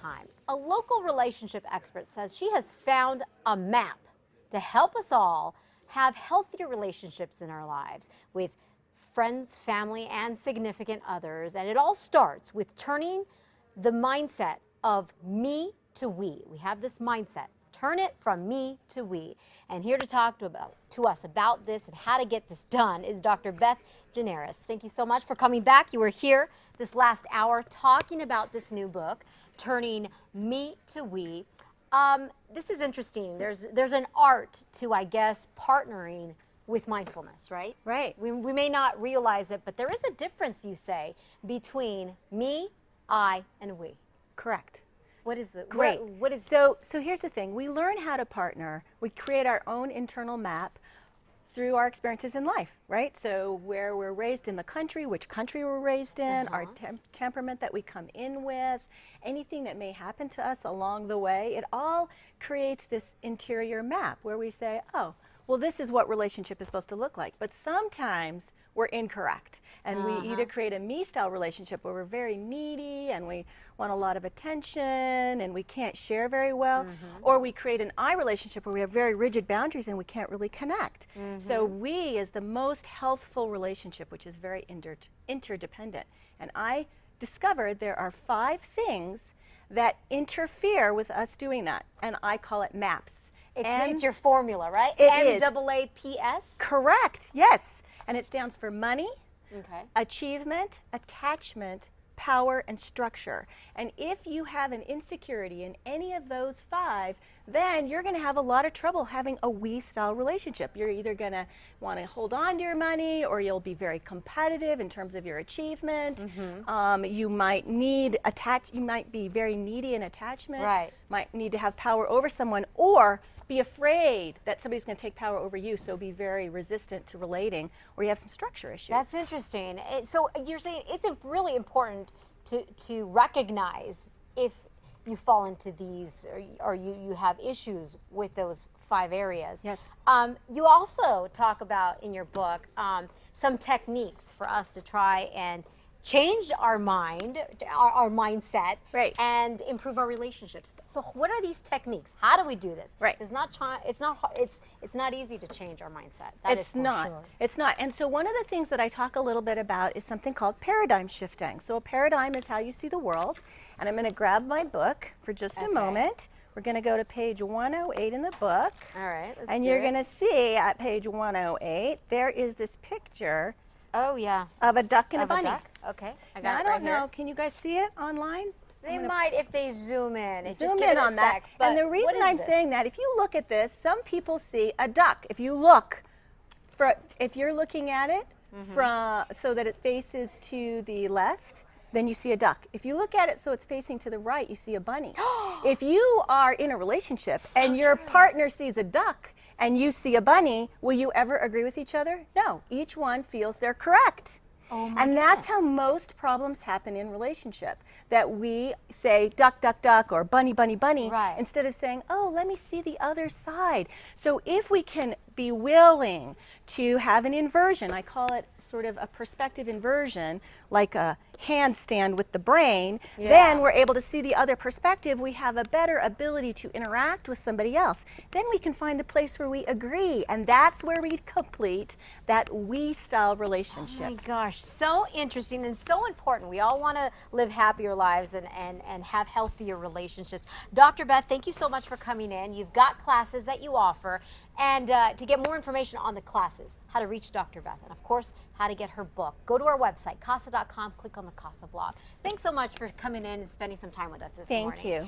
time. A local relationship expert says she has found a map to help us all have healthier relationships in our lives with friends, family, and significant others. And it all starts with turning the mindset of me to we. We have this mindset. Turn it from me to we. And here to talk to us about this and how to get this done is Dr. Beth Generis. Thank you so much for coming back. You were here this last hour talking about this new book, Turning Me to We. This is interesting. There's an art to, I guess, partnering with mindfulness, right? Right. We may not realize it, but there is a difference, you say, between me, I, and we. Correct. What is the Great. What is so here's the thing. We learn how to partner. We create our own internal map through our experiences in life, right? So where we're raised in the country, which country we're raised in, our temperament that we come in with, anything that may happen to us along the way, it all creates this interior map where we say, oh, well, this is what relationship is supposed to look like. But sometimes we're incorrect. And we either create a me-style relationship where we're very needy and we want a lot of attention and we can't share very well, or we create an I relationship where we have very rigid boundaries and we can't really connect. So we is the most healthful relationship, which is very interdependent. And I discovered there are 5 things that interfere with us doing that, and I call it MAPS. it's your formula, right? It is. MAAPS? Correct, yes. And it stands for money, Okay. achievement, attachment, power, and structure. And if you have an insecurity in any of those 5, then you're going to have a lot of trouble having a we-style relationship. You're either going to want to hold on to your money, or you'll be very competitive in terms of your achievement. You might you might be very needy in attachment. Right. Might need to have power over someone, or be afraid that somebody's going to take power over you, so be very resistant to relating, or you have some structure issues. That's interesting. So you're saying it's really important to recognize if you fall into these or you have issues with those 5 areas. Yes. You also talk about in your book some techniques for us to try and change our mind, our mindset, Right. and improve our relationships. So what are these techniques? How do we do this? Right. It's not easy to change our mindset. That is It's for not. sure. It's not. And so one of the things that I talk a little bit about is something called paradigm shifting. So a paradigm is how you see the world. And I'm going to grab my book for just a moment. We're going to go to page 108 in the book. All right. And you're going to see at page 108, there is this picture Oh yeah. of a duck and a Of a bunny. duck? Okay. I got Now, it I right don't here. know, can you guys see it online? They might if they zoom in. Just Zoom give in it a on that. sec, but And the what reason is I'm this? saying that, if you look at this, some people see a duck. If you look, if you're looking at it from so that it faces to the left, then you see a duck. If you look at it so it's facing to the right, you see a bunny. If you are in a relationship and your partner sees a duck and you see a bunny, will you ever agree with each other? No. Each one feels they're correct. Oh my And that's how goodness. most problems happen in relationship. That we say duck, duck, duck, or bunny, bunny, bunny, Right. instead of saying, oh, let me see the other side. So if we can be willing to have an inversion, I call it sort of a perspective inversion, like a handstand with the brain, then we're able to see the other perspective. We have a better ability to interact with somebody else. Then we can find the place where we agree, and that's where we complete that we-style relationship. Oh my gosh, so interesting and so important. We all want to live happier lives and have healthier relationships. Dr. Beth, thank you so much for coming in. You've got classes that you offer. And to get more information on the classes, how to reach Dr. Beth, and of course, how to get her book, go to our website, casa.com, click on the Casa blog. Thanks so much for coming in and spending some time with us this morning. Thank you.